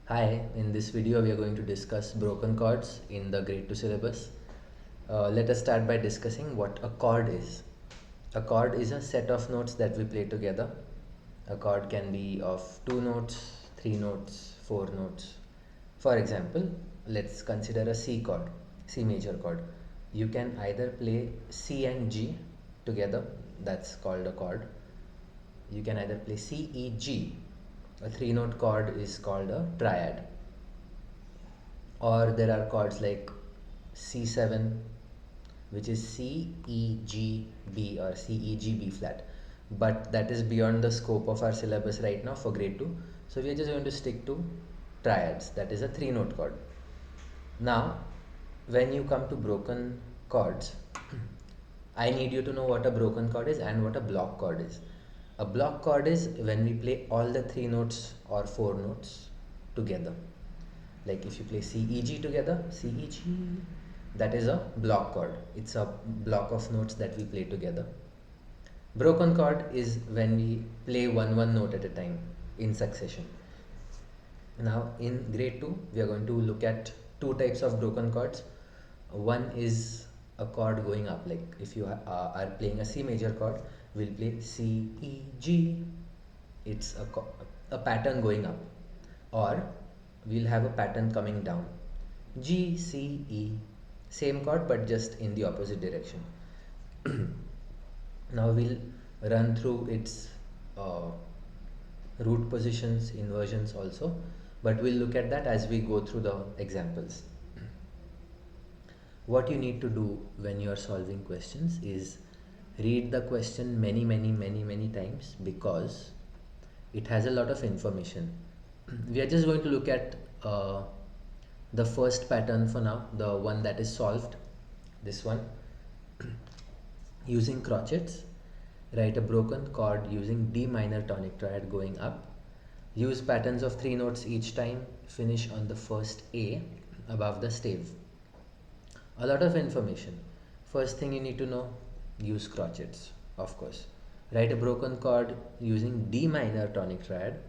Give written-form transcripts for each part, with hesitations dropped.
Hi, in this video we are going to discuss broken chords in the grade 2 syllabus. Let us start by discussing what a chord is. A chord is a set of notes that we play together. A chord can be of 2 notes, 3 notes, 4 notes. For example, let's consider a C chord, C major chord. You can either play C and G together, that's called a chord. You can either play C, E, G. A 3 note chord is called a triad. Or there are chords like C7, which is C, E, G, B, or C, E, G, B flat. But that is beyond the scope of our syllabus right now for grade 2. So we are just going to stick to triads, that is a 3 note chord. Now, when you come to broken chords, I need you to know what a broken chord is and what a block chord is. A block chord is when we play all the 3 notes or 4 notes together. Like if you play C, E, G together, C, E, G, that is a block chord. It's a block of notes that we play together. Broken chord is when we play one note at a time in succession. Now in grade 2 we are going to look at 2 types of broken chords. One is a chord going up, like if you are playing a C major chord, we'll play C, E, G. It's a pattern going up. Or we'll have a pattern coming down, G, C, E, same chord but just in the opposite direction. Now we'll run through its uh, root positions, inversions also, but we'll look at that as we go through the examples. What you need to do when you are solving questions is read the question many times, because it has a lot of information. We are just going to look at the first pattern for now, the one that is solved, this one. Using crotchets, write a broken chord using D minor tonic triad going up. Use patterns of 3 notes each time. Finish on the first A above the stave. A lot of information. First thing you need to know, use crotchets, of course. Write a broken chord using D minor tonic triad.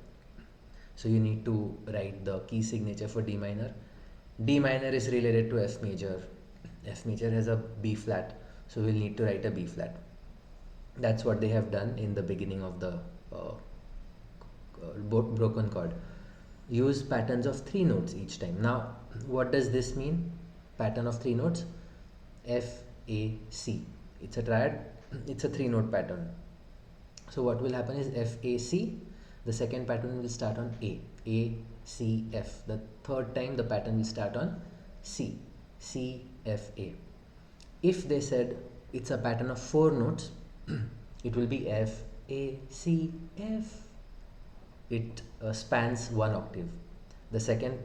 So you need to write the key signature for D minor. D minor is related to F major. F major has a B flat, so we'll need to write a B flat. That's what they have done in the beginning of the broken chord. Use patterns of 3 notes each time. Now, what does this mean? Pattern of 3 notes, F, A, C. It's a triad, it's a 3 note pattern. So what will happen is F, A, C. The second pattern will start on A, C, F. The third time the pattern will start on C, C, F, A. If they said it's a pattern of 4 notes, it will be F, A, C, F. It spans 1 octave. The second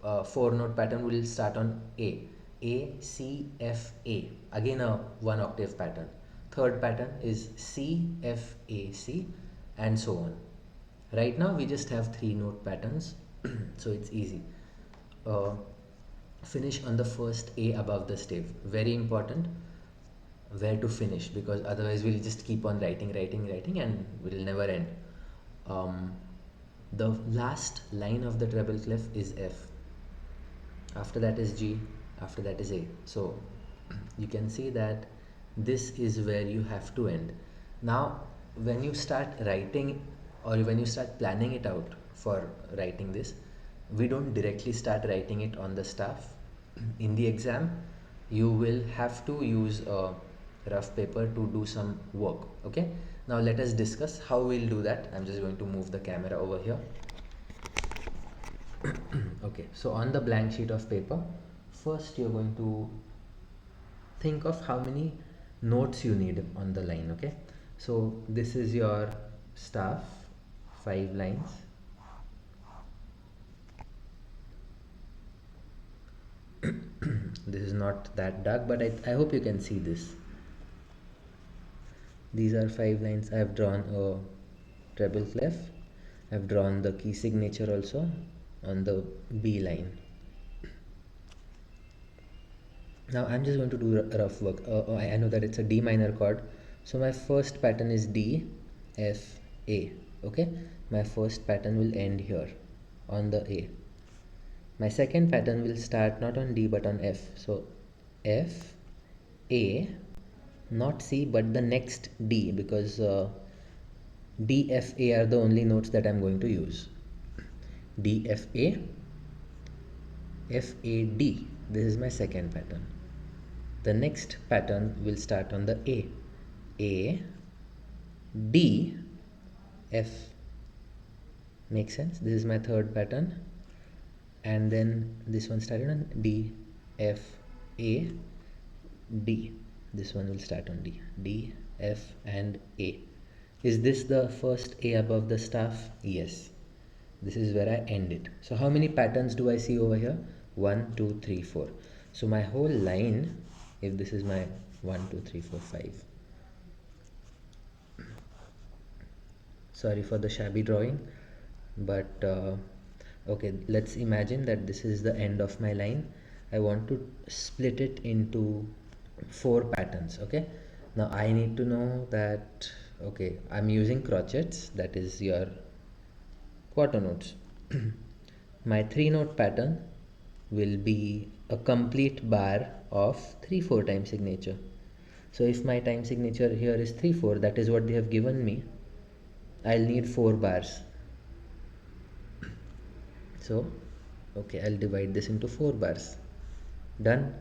4 note pattern will start on A, C, F, A. Again a 1 octave pattern. Third pattern is C, F, A, C, and so on. Right now we just have 3 note patterns, so it's easy. Finish on the first A above the stave. Very important where to finish, because otherwise we'll just keep on writing and we'll never end. The last line of the treble clef is F. After that is G, after that is A. So you can see that this is where you have to end. Now when you start writing, or when you start planning it out for writing this, we don't directly start writing it on the staff. In the exam you will have to use a rough paper to do some work. Okay, now let us discuss how we'll do that. I'm just going to move the camera over here. Okay, so on the blank sheet of paper, first you're going to think of how many notes you need on the line. Okay, so this is your staff, 5 lines. This is not that dark, but I hope you can see this. These are 5 lines. I have drawn a treble clef. I have drawn the key signature also on the B line. Now I'm just going to do rough work. I know that it's a D minor chord, so my first pattern is D, F, A. Okay, my first pattern will end here on the A. My second pattern will start not on D but on F. So F, A, not C but the next D, because D, F, A are the only notes that I'm going to use. D, F, A, F, A, D. This is my second pattern. The next pattern will start on the A. A, D, F. Makes sense? This is my third pattern. And then this one started on D, F, A, D. This one will start on D. D, F, and A. Is this the first A above the staff? Yes. This is where I end it. So how many patterns do I see over here? 1, 2, 3, 4. So my whole line, if this is my 1, 2, 3, 4, 5. Sorry for the shabby drawing, but okay, let's imagine that this is the end of my line. I want to split it into 4 patterns. Okay, now I need to know that, okay, I'm using crotchets, that is your quarter notes. My 3-note pattern will be a complete bar of 3/4 time signature. So if my time signature here is 3/4, that is what they have given me, I'll need 4 bars. So okay, I'll divide this into 4 bars. Done.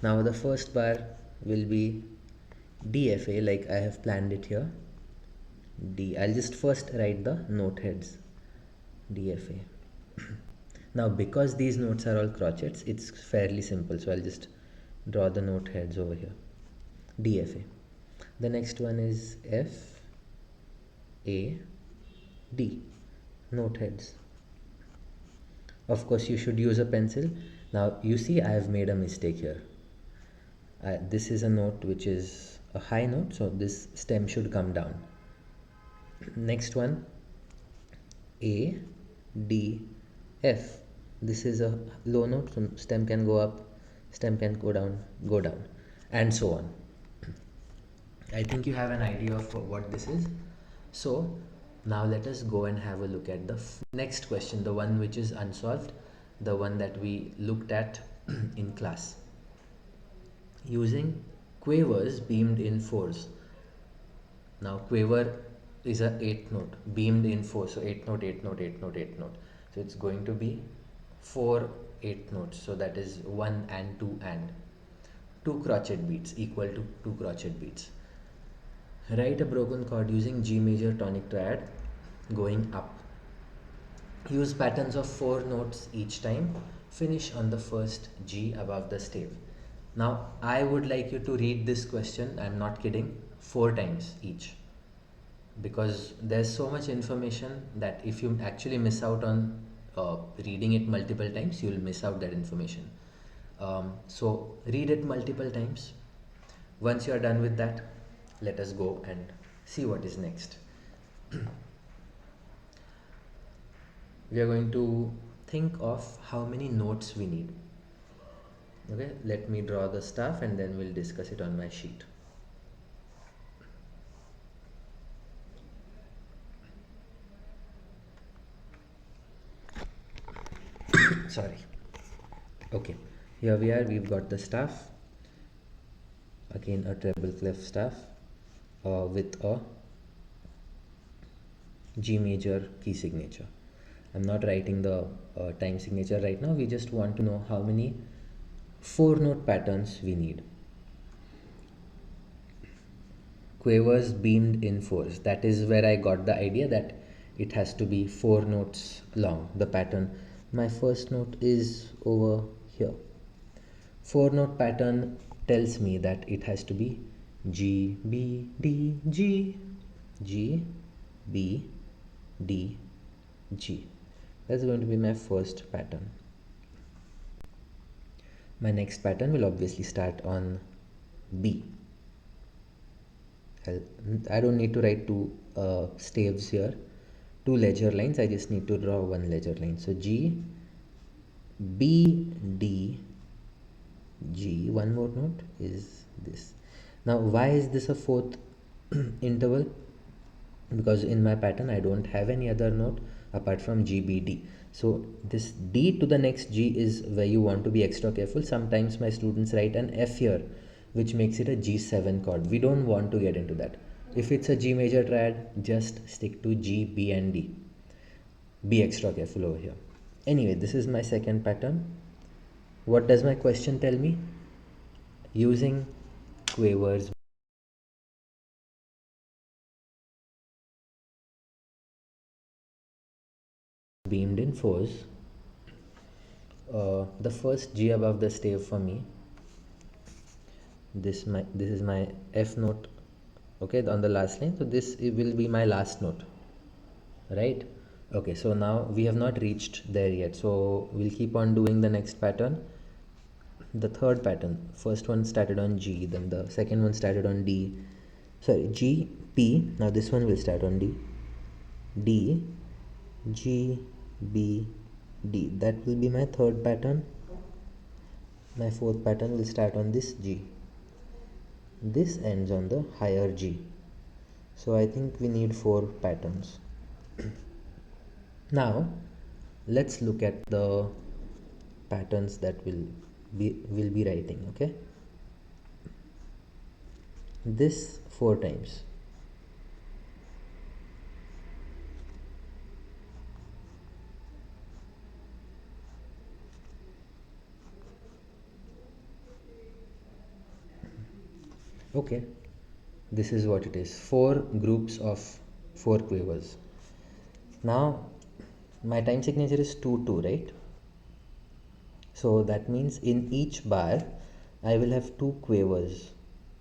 Now the first bar will be DFA, like I have planned it here. D. I'll just first write the note heads. DFA. Now because these notes are all crotchets, it's fairly simple, so I'll just draw the note heads over here. DFA. The next one is F, A, D. Note heads. Of course you should use a pencil. Now you see I have made a mistake here. This is a note which is a high note, so this stem should come down. Next one, A, D, F. This is a low note, so stem can go up, stem can go down, and so on. I think you have an idea of what this is. So now let us go and have a look at the next question, the one which is unsolved, the one that we looked at in class. Using quavers beamed in 4s. Now quaver is a 8th note beamed in 4, so 8th note, 8th note, 8th note, 8th note. So it's going to be 4 8th notes, so that is 1 and 2 and 2 crotchet beats equal to 2 crotchet beats. Write a broken chord using G major tonic triad going up. Use patterns of 4 notes each time. Finish on the first G above the stave. Now I would like you to read this question, I'm not kidding, 4 times each, because there's so much information that if you actually miss out on reading it multiple times, you'll miss out that information. So read it multiple times. Once you're done with that, let us go and see what is next. We are going to think of how many notes we need. Okay, let me draw the stuff and then we'll discuss it on my sheet. Sorry. Okay, here we are, we've got the staff, again a treble clef staff with a G major key signature. I'm not writing the time signature right now, we just want to know how many 4-note patterns we need. Quavers beamed in 4s, that is where I got the idea that it has to be 4 notes long, the pattern. My first note is over here. 4-note pattern tells me that it has to be G, B, D, G, G, B, D, G. That's going to be my first pattern. My next pattern will obviously start on B. I don't need to write 2 staves here, 2 ledger lines, I just need to draw 1 ledger line. So G, B, D, G, one more note is this. Now why is this a 4th interval? Because in my pattern I don't have any other note, apart from G, B, D. So this D to the next G is where you want to be extra careful. Sometimes my students write an F here, which makes it a G7 chord. We don't want to get into that. If it's a G major triad, just stick to G, B and D. Be extra careful over here. Anyway, this is my second pattern. What does my question tell me? Using quavers beamed in fours. The first G above the stave for me. This is my F note. Okay, on the last line. So this will be my last note, right? Okay, so now we have not reached there yet. So we'll keep on doing the next pattern. The third pattern, first one started on G, then the second one started on D. Sorry, G, P. Now this one will start on D. D, G, B, D. That will be my third pattern. My fourth pattern will start on this G. This ends on the higher G. So I think we need 4 patterns. Now let's look at the patterns that will be writing. Okay, this 4 times. Okay, this is what it is, 4 groups of 4 quavers. Now my time signature is 2 2, right? So that means in each bar I will have 2 quavers.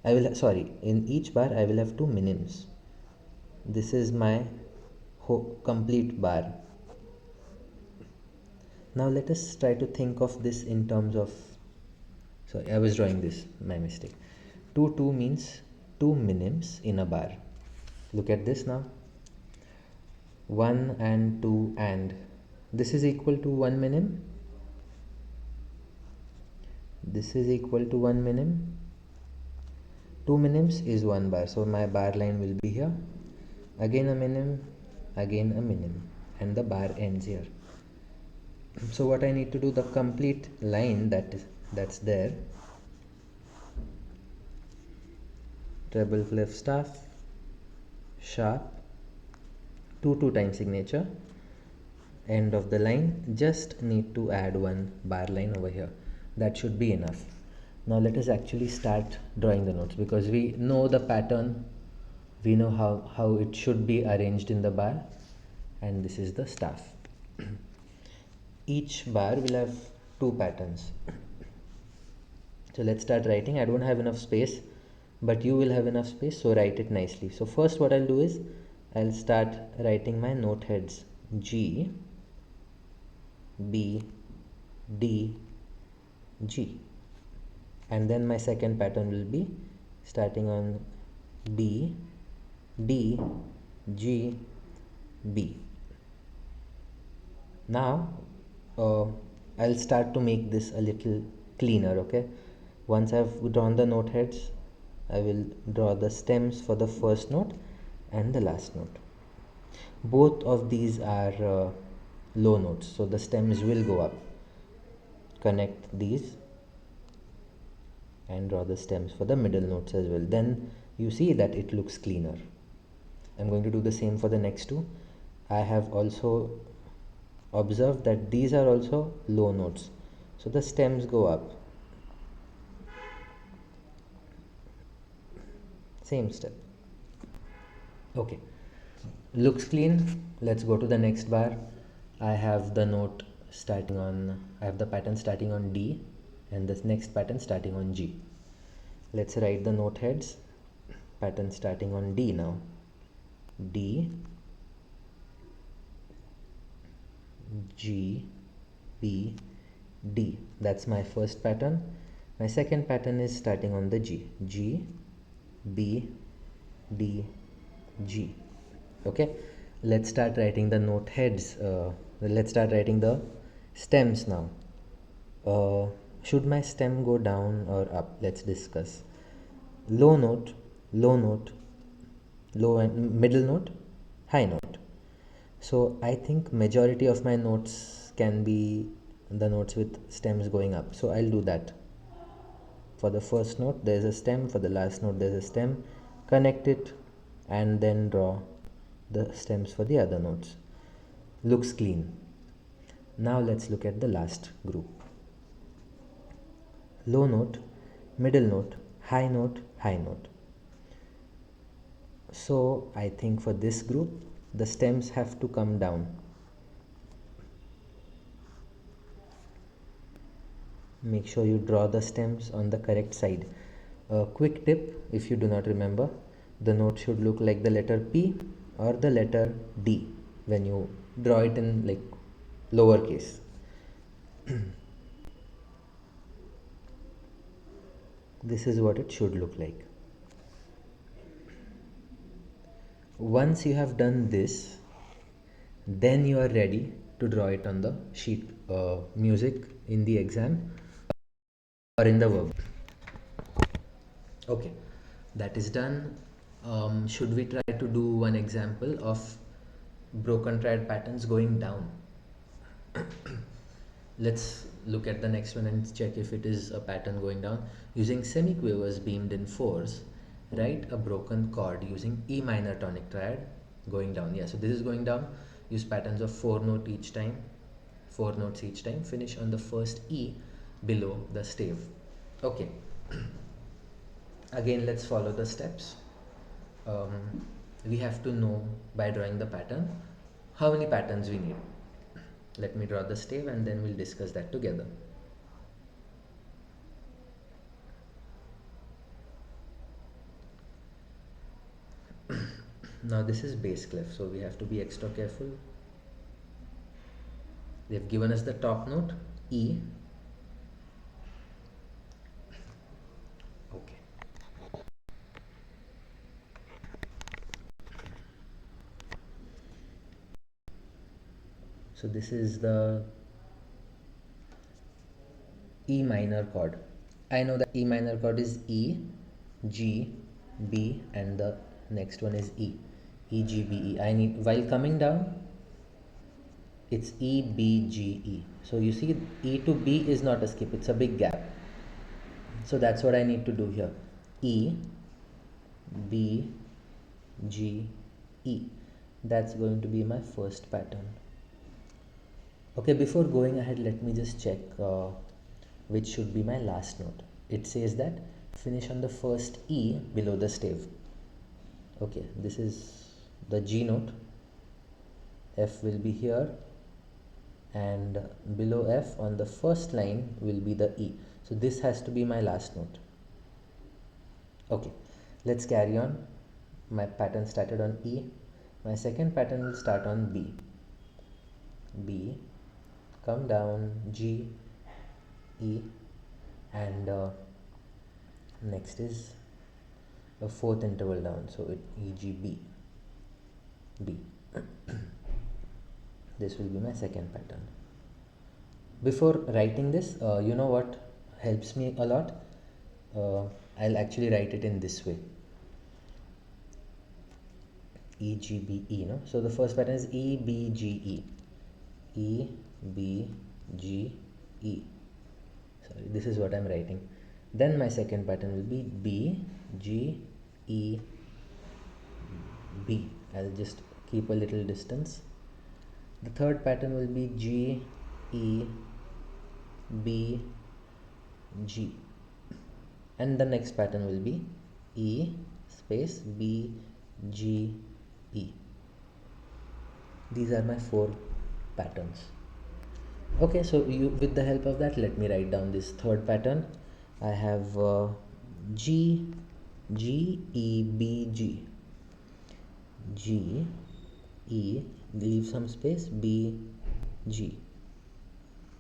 In each bar I will have 2 minims. This is my complete bar. Now let us try to think of this in terms of, sorry, I was drawing this, my mistake. 2 2 means 2 minims in a bar. Look at this now. 1 and 2 and this is equal to 1 minim. This is equal to 1 minim. 2 minims is 1 bar, so my bar line will be here. Again a minim, again a minim, and the bar ends here. So what I need to do, the complete line that's there, treble clef staff, sharp, 2 2 time signature, end of the line, just need to add 1 bar line over here. That should be enough. Now let us actually start drawing the notes, because we know the pattern, we know how it should be arranged in the bar, and this is the staff. Each bar will have 2 patterns. So let's start writing. I don't have enough space, but you will have enough space, so write it nicely. So first what I'll do is I'll start writing my note heads: G, B, D, G. And then my second pattern will be starting on B, D, G, B. Now I'll start to make this a little cleaner. Okay, once I've drawn the note heads, I will draw the stems for the first note and the last note. Both of these are low notes, so the stems will go up. Connect these and draw the stems for the middle notes as well. Then you see that it looks cleaner. I'm going to do the same for the next two. I have also observed that these are also low notes, so the stems go up. Same step. Okay, looks clean. Let's go to the next bar. I have the pattern starting on D and this next pattern starting on G. Let's write the note heads. Pattern starting on D now. D, G, B, D. That's my first pattern. My second pattern is starting on the G. G, B, D, G. Okay, let's start writing the note heads. Let's start writing the stems now. Should my stem go down or up? Let's discuss. Low note, low note, low and middle note, high note. So I think majority of my notes can be the notes with stems going up. So I'll do that. For the first note there's a stem, for the last note there's a stem. Connect it and then draw the stems for the other notes. Looks clean. Now let's look at the last group. Low note, middle note, high note, high note. So I think for this group the stems have to come down. Make sure you draw the stems on the correct side. A quick tip, if you do not remember, the note should look like the letter P or the letter D when you draw it in like lowercase. This is what it should look like. Once you have done this, then you are ready to draw it on the sheet music in the exam or in the work. Okay, that is done. Should we try to do one example of broken triad patterns going down? Let's look at the next one and check if it is a pattern going down. Using semiquavers beamed in fours, write a broken chord using E minor tonic triad going down. Yeah, so this is going down. Use patterns of 4 notes each time. Finish on the first E below the stave. Okay. Again, let's follow the steps. We have to know by drawing the pattern how many patterns we need. Let me draw the stave and then we'll discuss that together. Now this is bass clef, so we have to be extra careful. They've given us the top note, E. Okay. So this is the E minor chord. I know that E minor chord is E, G, B, and the next one is E. E, G, B, E. I need, while coming down, it's E, B, G, E. So you see E to B is not a skip, it's a big gap. So that's what I need to do here. E, B, G, E. That's going to be my first pattern. Okay, before going ahead, let me just check which should be my last note. It says that finish on the first E below the stave. Okay, this is the G note. F will be here, and below F on the first line will be the E. So this has to be my last note. Okay, let's carry on. My pattern started on E. My second pattern will start on B. B, come down, G, E, and next is a fourth interval down, so it E, G, B, B. This will be my second pattern. Before writing this, you know what helps me a lot? I'll actually write it in this way. E, G, B, E, no? So the first pattern is E, B, G, E. E, B, G, E. Sorry, this is what I'm writing. Then my second pattern will be B, G, E, B. I'll just keep a little distance. The third pattern will be G, E, B, G. And the next pattern will be E space B, G, E. These are my 4 patterns. Okay, so with the help of that, let me write down this third pattern. I have G, G, E, B, G. G, E, leave some space, B, G.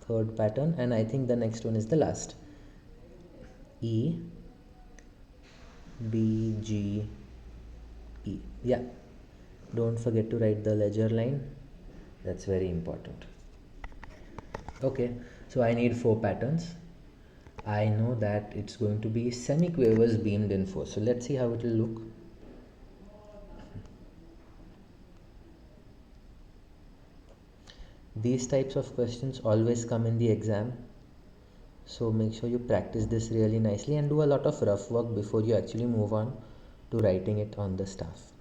Third pattern, and I think the next one is the last. E, B, G, E. Yeah, don't forget to write the ledger line. That's very important. Okay, so I need 4 patterns. I know that it's going to be semiquavers beamed in 4. So let's see how it will look. These types of questions always come in the exam, so make sure you practice this really nicely and do a lot of rough work before you actually move on to writing it on the staff.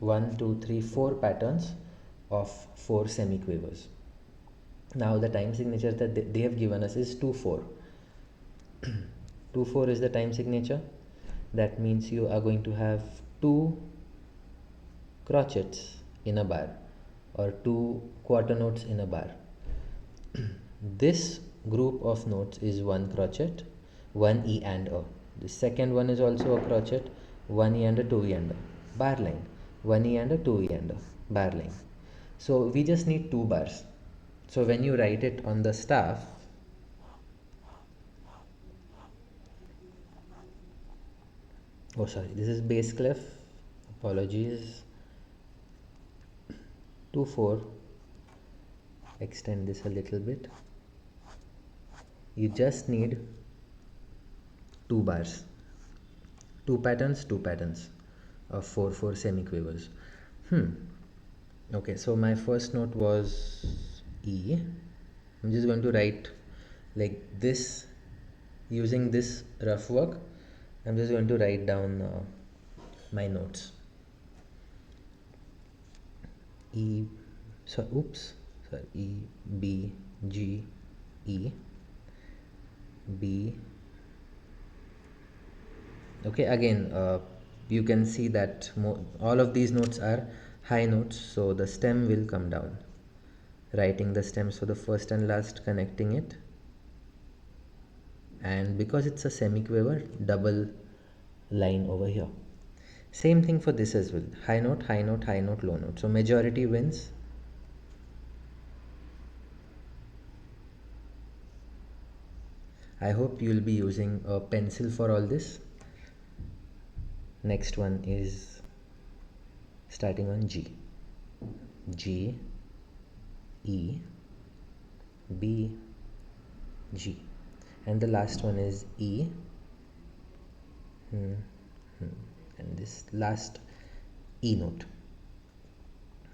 One, two, three, four patterns of four semiquavers. Now the time signature that they have given us is 2-4. 2-4 is the time signature. That means you are going to have two crotchets in a bar or two quarter notes in a bar. This group of notes is one crotchet, one E and A. The second one is also a crotchet, one E and a, two E and a. Bar line, one E and a, two E and a. Bar line. So we just need two bars. So when you write it on the staff, oh sorry, this is bass clef, apologies. 2-4, extend this a little bit. You just need two bars, two patterns of 4-4 semiquavers. Okay, so my first note was E. I'm just going to write like this using this rough work. I'm just going to write down my notes. E, so oops, sorry, E, B, G, E, B. Okay, again, you can see that all of these notes are high notes, so the stem will come down. Writing the stems for the first and last, connecting it, and because it's a semiquaver, double line over here. Same thing for this as well. High note, high note, high note, low note. So majority wins. I hope you'll be using a pencil for all this. Next one is starting on G. G, E, B, G. And the last one is E. And this last E note.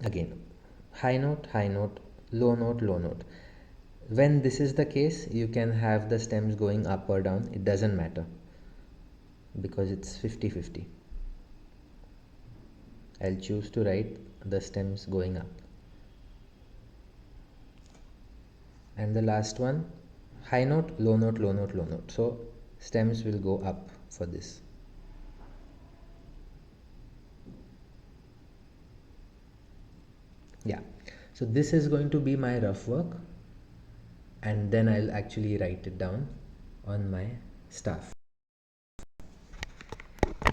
Again, high note, low note, low note. When this is the case, you can have the stems going up or down. It doesn't matter because it's 50-50. I'll choose to write the stems going up. And the last one, high note, low note, low note, low note. So stems will go up for this. Yeah, so this is going to be my rough work, and then I'll actually write it down on my staff.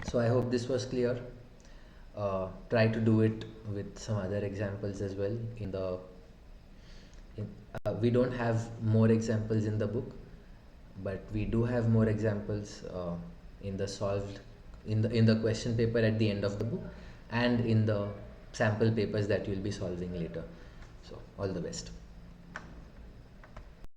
So I hope this was clear. Try to do it with some other examples as well. We don't have more examples in the book, but we do have more examples in the solved in the question paper at the end of the book, and in the sample papers that you'll be solving later. So all the best.